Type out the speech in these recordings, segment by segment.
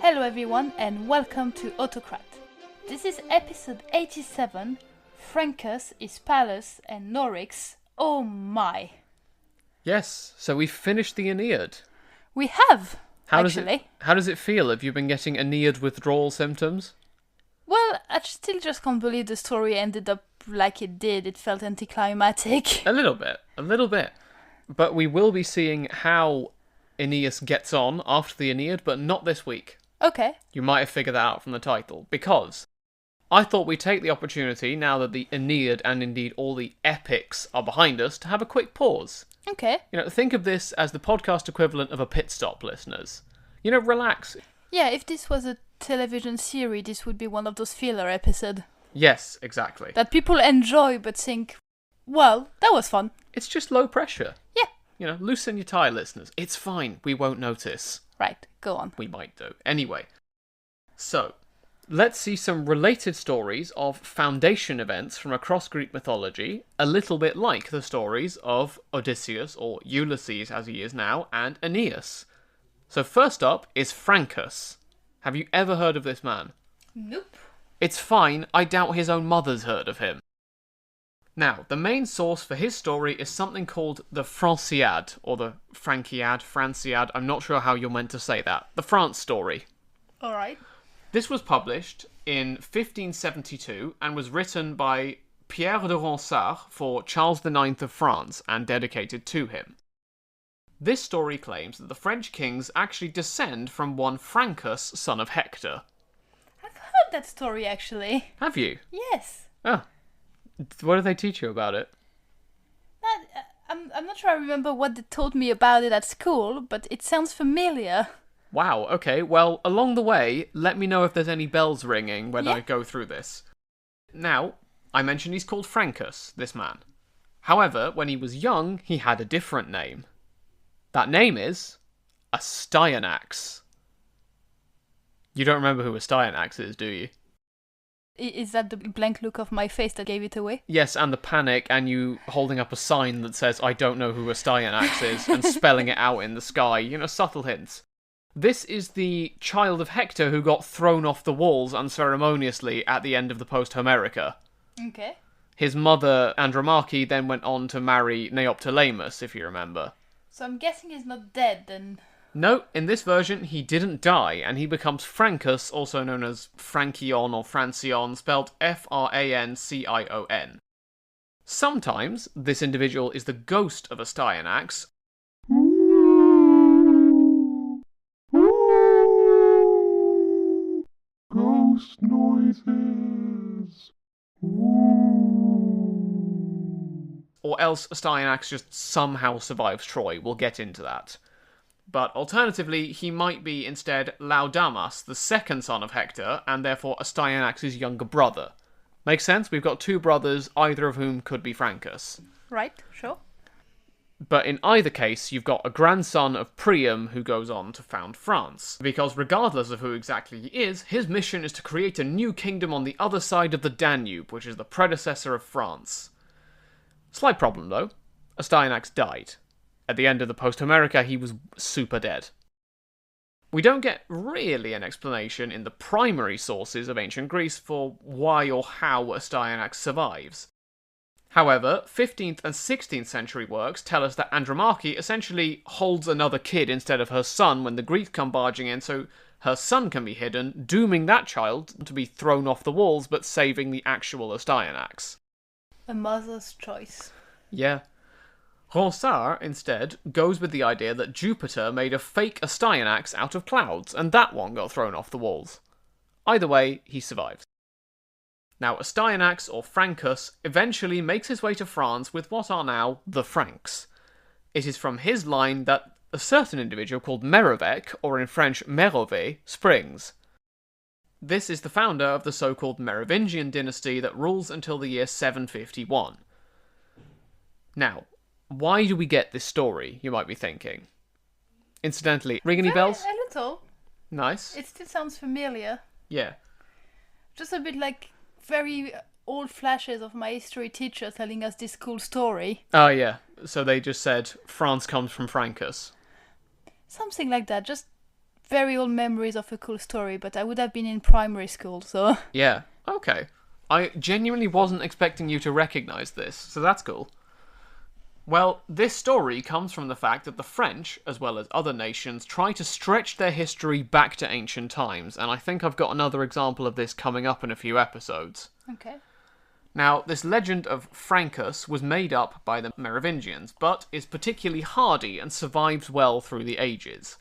Hello everyone and welcome to Autocrat. This is episode 87, Francus, Hispalus and Norix. Oh my. Yes, so we've finished the Aeneid. We have, How actually. How does it feel? Have you been getting Aeneid withdrawal symptoms? Well, I still just can't believe the story ended up like it did. It felt anticlimactic. A little bit. But we will be seeing how Aeneas gets on after the Aeneid, but not this week. Okay. You might have figured that out from the title, because I thought we'd take the opportunity, now that the Aeneid and indeed all the epics are behind us, to have a quick pause. Okay. Think of this as the podcast equivalent of a pit stop, listeners. Relax. Yeah, if this was a television series, this would be one of those filler episodes. Yes, exactly. That people enjoy but think, well, that was fun. It's just low pressure. Yeah. Loosen your tie, listeners. It's fine. We won't notice. Right, go on. We might do. Anyway, so let's see some related stories of foundation events from across Greek mythology, a little bit like the stories of Odysseus, or Ulysses as he is now, and Aeneas. So first up is Francus. Have you ever heard of this man? Nope. It's fine, I doubt his own mother's heard of him. Now, the main source for his story is something called the Franciade, or the Franciade, I'm not sure how you're meant to say that. The France story. Alright. This was published in 1572 and was written by Pierre de Ronsard for Charles IX of France and dedicated to him. This story claims that the French kings actually descend from one Francus, son of Hector. I've heard that story, actually. Have you? Yes. Oh. What did they teach you about it? I'm not sure I remember what they taught me about it at school, but it sounds familiar. Wow, okay. Well, along the way, let me know if there's any bells ringing when I Yeah. go through this. Now, I mentioned he's called Francus, this man. However, when he was young, he had a different name. That name is Astyanax. You don't remember who Astyanax is, do you? Is that the blank look of my face that gave it away? Yes, and the panic, and you holding up a sign that says, I don't know who Astyanax is, and spelling it out in the sky. Subtle hints. This is the child of Hector who got thrown off the walls unceremoniously at the end of the post-Homerica. Okay. His mother, Andromache, then went on to marry Neoptolemus, if you remember. So I'm guessing he's not dead, then. No, in this version, he didn't die, and he becomes Francus, also known as Francion or Francion, spelled Francion. Sometimes, this individual is the ghost of Astyanax, Ghost noises. or else Astyanax just somehow survives Troy. We'll get into that. But alternatively, he might be instead Laodamas, the second son of Hector, and therefore Astyanax's younger brother. Makes sense? We've got two brothers, either of whom could be Francus. Right, sure. But in either case, you've got a grandson of Priam who goes on to found France. Because regardless of who exactly he is, his mission is to create a new kingdom on the other side of the Danube, which is the predecessor of France. Slight problem though. Astyanax died. At the end of the post-Homerica, he was super dead. We don't get really an explanation in the primary sources of ancient Greece for why or how Astyanax survives. However, 15th and 16th century works tell us that Andromache essentially holds another kid instead of her son when the Greeks come barging in, so her son can be hidden, dooming that child to be thrown off the walls but saving the actual Astyanax. A mother's choice. Yeah. Ronsard, instead, goes with the idea that Jupiter made a fake Astyanax out of clouds, and that one got thrown off the walls. Either way, he survives. Now, Astyanax, or Francus, eventually makes his way to France with what are now the Franks. It is from his line that a certain individual called Merovec, or in French Merové, springs. This is the founder of the so-called Merovingian dynasty that rules until the year 751. Now, why do we get this story, you might be thinking? Incidentally, ring any bells? A little. Nice. It still sounds familiar. Yeah. Just a bit like very old flashes of my history teacher telling us this cool story. Oh, yeah. So they just said, France comes from Francus. Something like that. Just very old memories of a cool story, but I would have been in primary school, so... Yeah, okay. I genuinely wasn't expecting you to recognise this, so that's cool. Well, this story comes from the fact that the French, as well as other nations, try to stretch their history back to ancient times, and I think I've got another example of this coming up in a few episodes. Okay. Now, this legend of Francus was made up by the Merovingians, but is particularly hardy and survives well through the ages.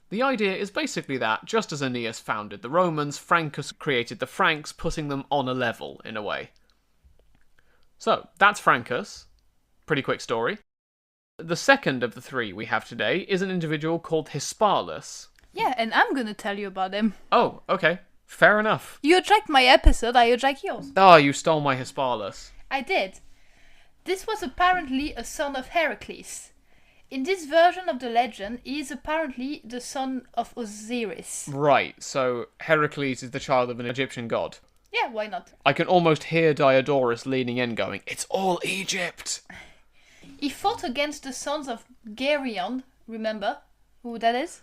The idea is basically that, just as Aeneas founded the Romans, Francus created the Franks, putting them on a level, in a way. So, that's Francus. Pretty quick story. The second of the three we have today is an individual called Hispalus. Yeah, and I'm gonna tell you about him. Oh, okay. Fair enough. You hijacked my episode, I hijacked yours. Ah, you stole my Hispalus. I did. This was apparently a son of Heracles. In this version of the legend, he is apparently the son of Osiris. Right, so Heracles is the child of an Egyptian god. Yeah, why not? I can almost hear Diodorus leaning in going, "It's all Egypt!" He fought against the sons of Geryon, remember who that is?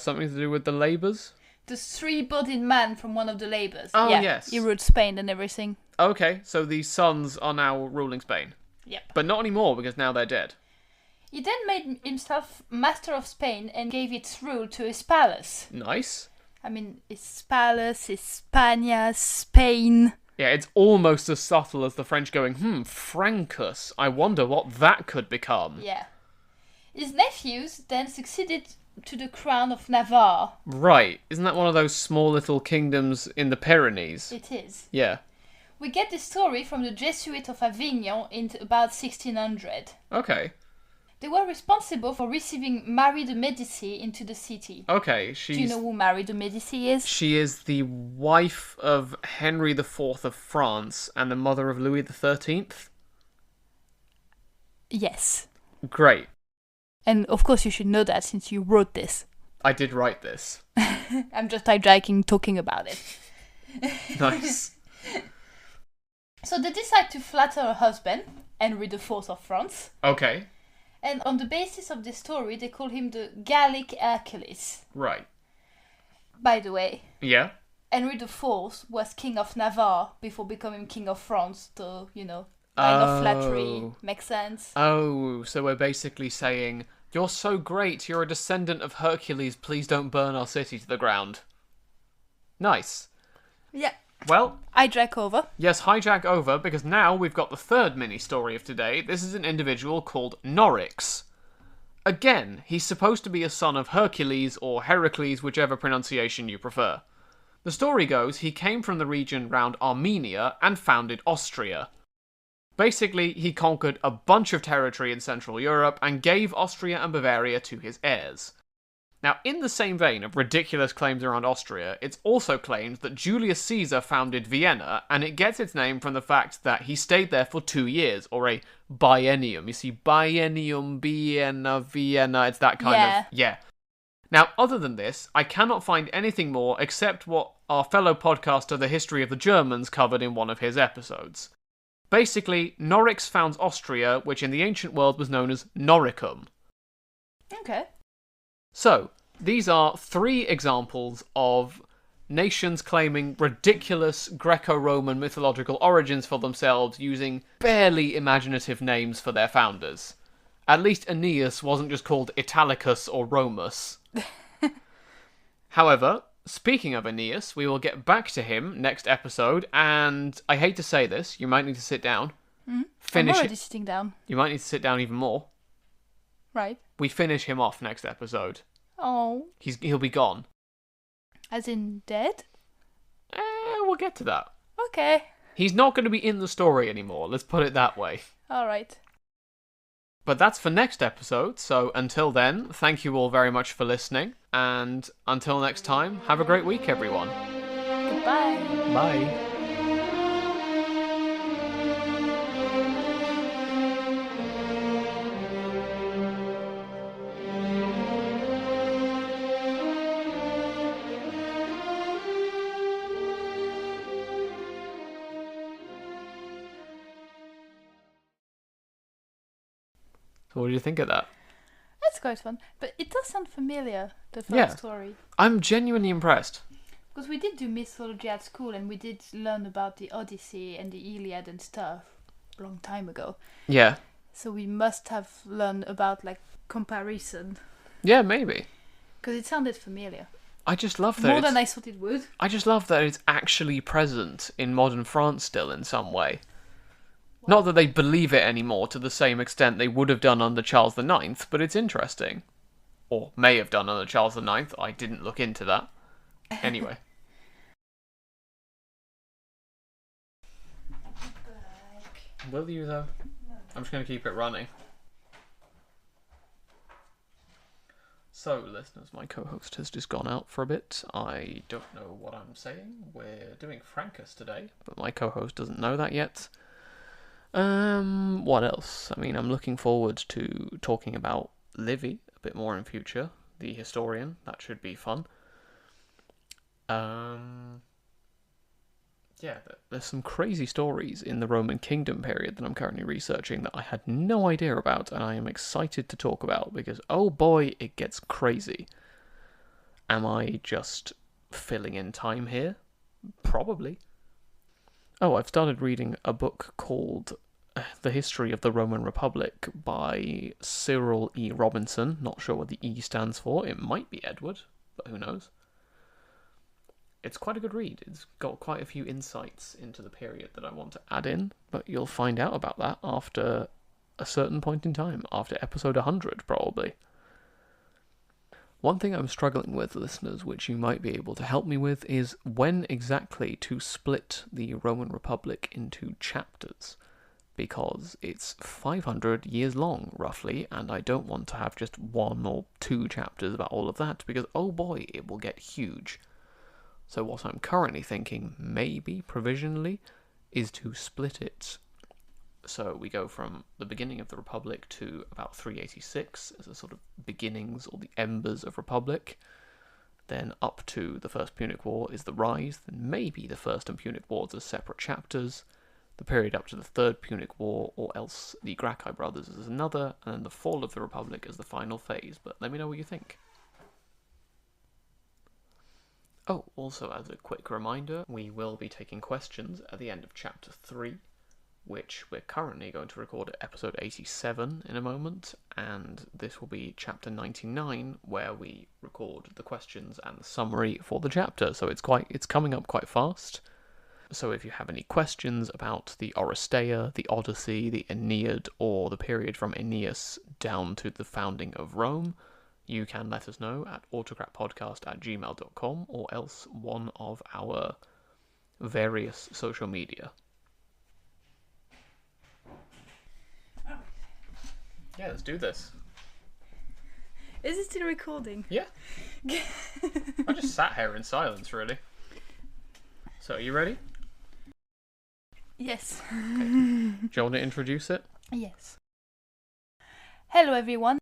Something to do with the labours? The three-bodied man from one of the labours. Oh, yeah, yes. He ruled Spain and everything. Okay, so these sons are now ruling Spain. Yep. But not anymore, because now they're dead. He then made himself master of Spain and gave its rule to Hispalus. Nice. I mean, Hispalus, Hispania, Spain. Yeah, it's almost as subtle as the French going, Francus, I wonder what that could become. Yeah. His nephews then succeeded to the crown of Navarre. Right, isn't that one of those small little kingdoms in the Pyrenees? It is. Yeah. We get this story from the Jesuit of Avignon in about 1600. Okay. They were responsible for receiving Marie de Medici into the city. Okay, Do you know who Marie de Medici is? She is the wife of Henry IV of France and the mother of Louis XIII? Yes. Great. And of course you should know that since you wrote this. I did write this. I'm just hijacking talking about it. Nice. So they decide to flatter her husband, Henry IV of France. Okay. And on the basis of this story, they call him the Gallic Hercules. Right. By the way, Yeah? Henry IV was king of Navarre before becoming king of France. So, line of flattery makes sense. Oh, so we're basically saying, "You're so great, you're a descendant of Hercules, please don't burn our city to the ground." Nice. Yeah. Well, Hijack over. yes, hijack over, because now we've got the third mini-story of today. This is an individual called Norix. Again, he's supposed to be a son of Hercules or Heracles, whichever pronunciation you prefer. The story goes he came from the region round Armenia and founded Austria. Basically, he conquered a bunch of territory in Central Europe and gave Austria and Bavaria to his heirs. Now, in the same vein of ridiculous claims around Austria, it's also claimed that Julius Caesar founded Vienna, and it gets its name from the fact that he stayed there for 2 years, or a biennium. You see, biennium, Vienna, it's that kind of... Yeah. Now, other than this, I cannot find anything more except what our fellow podcaster, The History of the Germans, covered in one of his episodes. Basically, Norix founds Austria, which in the ancient world was known as Noricum. Okay. So, these are 3 examples of nations claiming ridiculous Greco-Roman mythological origins for themselves using barely imaginative names for their founders. At least Aeneas wasn't just called Italicus or Romus. However, speaking of Aeneas, we will get back to him next episode, and I hate to say this, you might need to sit down. I'm already sitting down. You might need to sit down even more. Right. We finish him off next episode. Oh. He'll be gone. As in dead? We'll get to that. Okay. He's not going to be in the story anymore, let's put it that way. Alright. But that's for next episode, so until then, thank you all very much for listening, and until next time, have a great week, everyone. Goodbye. Bye. So what do you think of that? That's quite fun. But it does sound familiar, the first Yeah. story. I'm genuinely impressed. Because we did do mythology at school and we did learn about the Odyssey and the Iliad and stuff a long time ago. Yeah. So we must have learned about like comparison. Yeah, maybe. Because it sounded familiar. I just love that More than I thought it would. I just love that it's actually present in modern France still in some way. Not that they believe it anymore to the same extent they would have done under Charles IX, but it's interesting. Or may have done under Charles IX. I didn't look into that. Anyway. Will you, though? No. I'm just going to keep it running. So, listeners, my co-host has just gone out for a bit. I don't know what I'm saying. We're doing Francus today, but my co-host doesn't know that yet. What else? I mean, I'm looking forward to talking about Livy a bit more in future, the historian. That should be fun. Yeah, there's some crazy stories in the Roman kingdom period that I'm currently researching that I had no idea about, and I am excited to talk about, because, oh boy, it gets crazy. Am I just filling in time here? Probably. Oh, I've started reading a book called The History of the Roman Republic by Cyril E. Robinson. Not sure what the E stands for. It might be Edward, but who knows? It's quite a good read. It's got quite a few insights into the period that I want to add in, but you'll find out about that after a certain point in time, after episode 100, probably. One thing I'm struggling with, listeners, which you might be able to help me with, is when exactly to split the Roman Republic into chapters, because it's 500 years long, roughly, and I don't want to have just 1 or 2 chapters about all of that, because, oh boy, it will get huge. So what I'm currently thinking, maybe provisionally, is to split it. So we go from the beginning of the Republic to about 386 as a sort of beginnings or the embers of Republic. Then up to the First Punic War is the rise. Then maybe the First and Punic Wars as separate chapters. The period up to the Third Punic War, or else the Gracchi brothers as another. And then the fall of the Republic as the final phase. But let me know what you think. Oh, also as a quick reminder, we will be taking questions at the end of Chapter 3, which we're currently going to record at episode 87 in a moment, and this will be Chapter 99, where we record the questions and the summary for the chapter, so it's coming up quite fast. So if you have any questions about the Oresteia, the Odyssey, the Aeneid, or the period from Aeneas down to the founding of Rome, you can let us know at autocratpodcast@gmail.com, or else one of our various social media. Yeah, let's do this. Is it still recording? Yeah. I just sat here in silence, really. So, are you ready? Yes. Okay. Do you want to introduce it? Yes. Hello everyone.